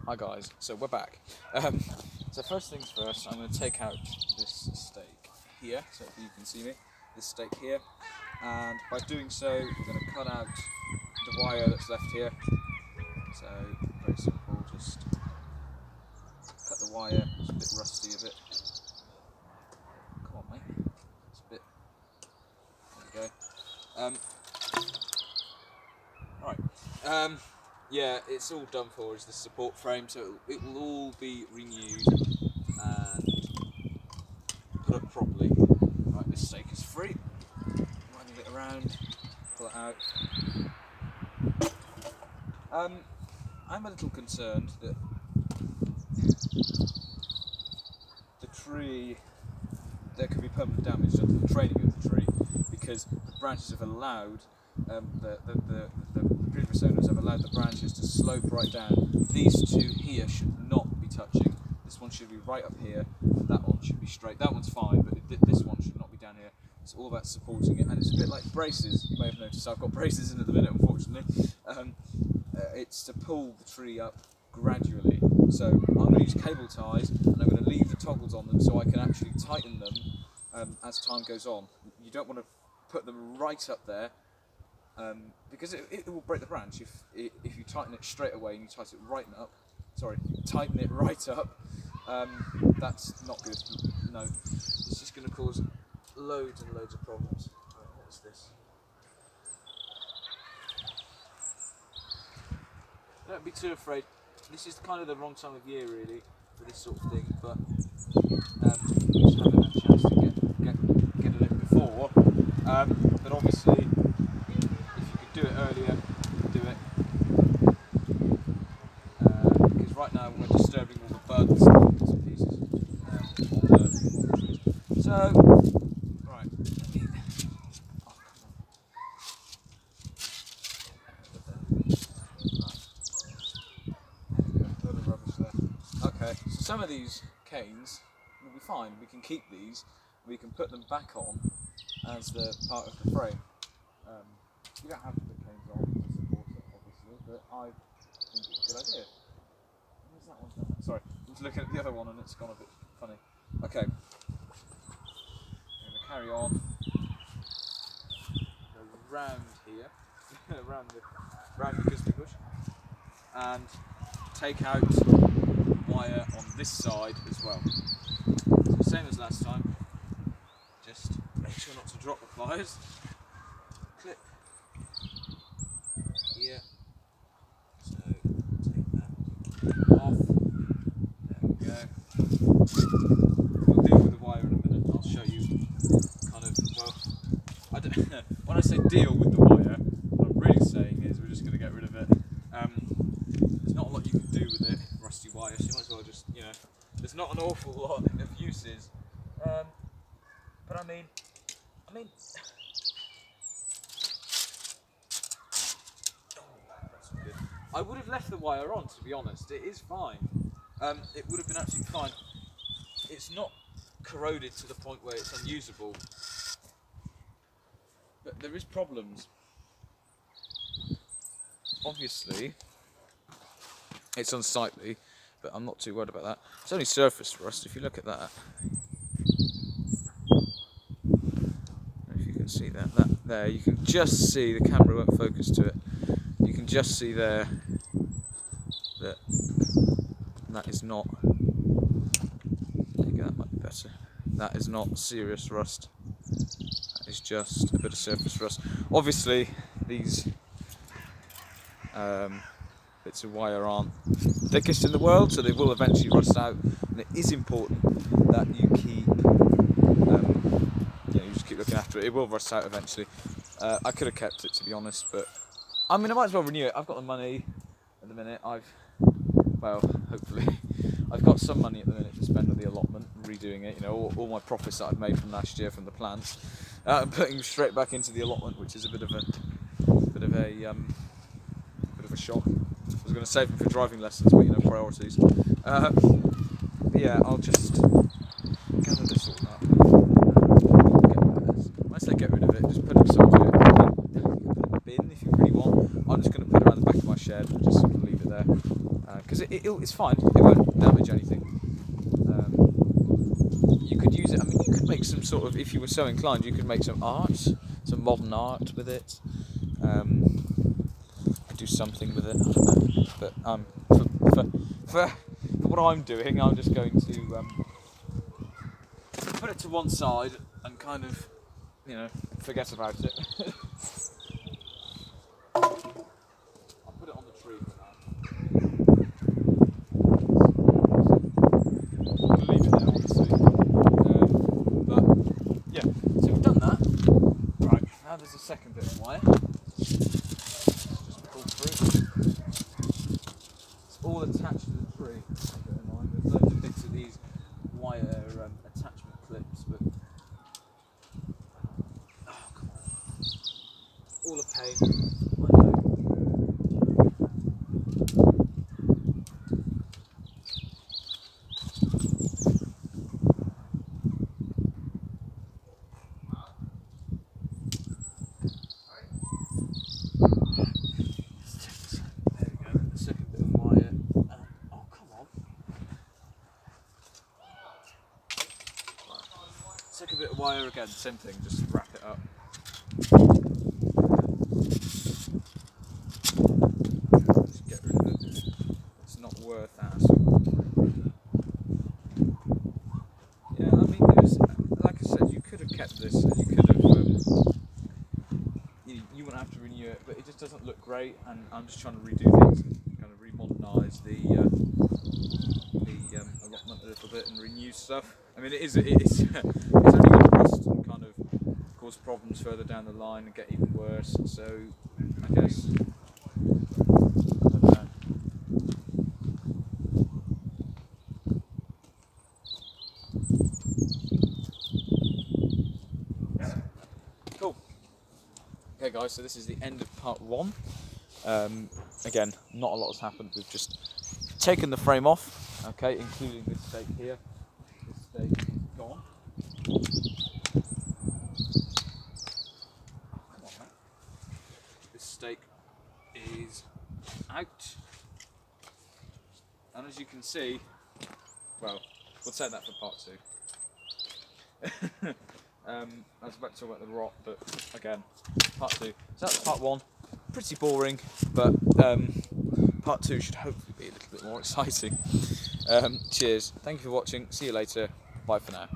Hi guys, so we're back. So first things first, I'm going to take out this stake here, so you can see me, this stake here, and by doing so we're going to cut out the wire that's left here. So very simple, just cut the wire. It's a bit rusty, a bit. Come on mate, it's a bit, there we go. Right. Yeah, it's all done for is the support frame, so it will all be renewed and put up properly. Right, this stake is free. Winding it around, pull it out. I'm a little concerned that the tree, there could be permanent damage to the training of the tree because the branches have allowed the previous owners have allowed the branches to slope right down. These two here should not be touching. This one should be right up here, and that one should be straight. That one's fine, but this one should not be down here. It's all about supporting it, and it's a bit like braces. You may have noticed I've got braces in at the minute, unfortunately. It's to pull the tree up gradually. So I'm going to use cable ties, and I'm going to leave the toggles on them so I can actually tighten them as time goes on. You don't want to put them right up there, because it will break the branch if you tighten it straight away and you tighten it right up. That's not good. No, it's just going to cause loads and loads of problems. Right, what is this? Don't be too afraid. This is kind of the wrong time of year really for this sort of thing, but just having that chance to get a little before. But obviously, do it earlier, do it. Because right now we're disturbing all the buds and pieces on the trees. So, right. Oh, come on. Rubbish there. Okay, so some of these canes will be fine. We can keep these. We can put them back on as the part of the frame. You don't have to put canes on to support it, obviously, but I think it's a good idea. Where's that one done? Sorry, I was looking at the other one and it's gone a bit funny. Okay, I'm going to carry on. Go round here, round the gooseberry bush, and take out wire on this side as well. So same as last time, just make sure not to drop the pliers. Clip. Here, so take that off, there we go. We'll deal with the wire in a minute, I'll show you kind of, well, I don't, when I say deal with the wire, what I'm really saying is we're just going to get rid of it. There's not a lot you can do with it, rusty wire, so you might as well just, there's not an awful lot of uses, but I mean, I would have left the wire on, to be honest. It is fine. It would have been absolutely fine. It's not corroded to the point where it's unusable. But there is problems. Obviously, it's unsightly, but I'm not too worried about that. It's only surface rust, if you look at that. If you can see that there, you can just see, the camera won't focus to it. You can just see there that is not, maybe that might be better, that is not serious rust, that is just a bit of surface rust. Obviously these bits of wire aren't the thickest in the world, so they will eventually rust out, and it is important that you keep, you just keep looking after it. It will rust out eventually. I could have kept it, to be honest, but I mean, I might as well renew it. I've got the money at the minute. Hopefully, I've got some money at the minute to spend on the allotment, redoing it. All my profits that I've made from last year from the plants, and putting them straight back into the allotment, which is a bit of a shock. I was going to save them for driving lessons, but priorities. Yeah, I'll just gather this all up. When I say get rid of it, just put it somewhere. Bin if you really want. I'm just going to put it around the back of my shed and just sort of leave it there, because because it's fine. It won't damage anything. You could use it. I mean, you could make some sort of, if you were so inclined, you could make some art, some modern art with it. Do something with it. I don't know. But for what I'm doing, I'm just going to put it to one side and kind of, you know, forget about it. I'll put it on the tree for now. I'll leave it there, obviously. But yeah, so we've done that. Right, now there's a second bit of wire. Just pull through. It's all attached to the tree. Bear in mind, there's loads of bits of these wire attachment clips, but oh, come on. All a pain, I know. There we go, the second bit of wire. Oh, come on. Second bit of wire again, same thing, just wrap it up. Just get rid of it. It's not worth that. Yeah, I mean, it was, like I said, you could have kept this and you could have, you wouldn't have to renew it, but it just doesn't look great, and I'm just trying to redo things and kind of remodernise the allotment a little bit and renew stuff. I mean, it's only going to rust and kind of cause problems further down the line and get even worse. So I guess I don't know. Cool. Okay, guys. So this is the end of part one. Again, not a lot has happened. We've just taken the frame off. Okay, including this stake here. This stake is gone. Oh, come on, man. This stake is out. And as you can see, well, we'll take that for part two. I was about to talk about the rot, but again, part two. So that's part one. Pretty boring, but part two should hopefully be a little bit more exciting. Cheers. Thank you for watching. See you later. Bye for now.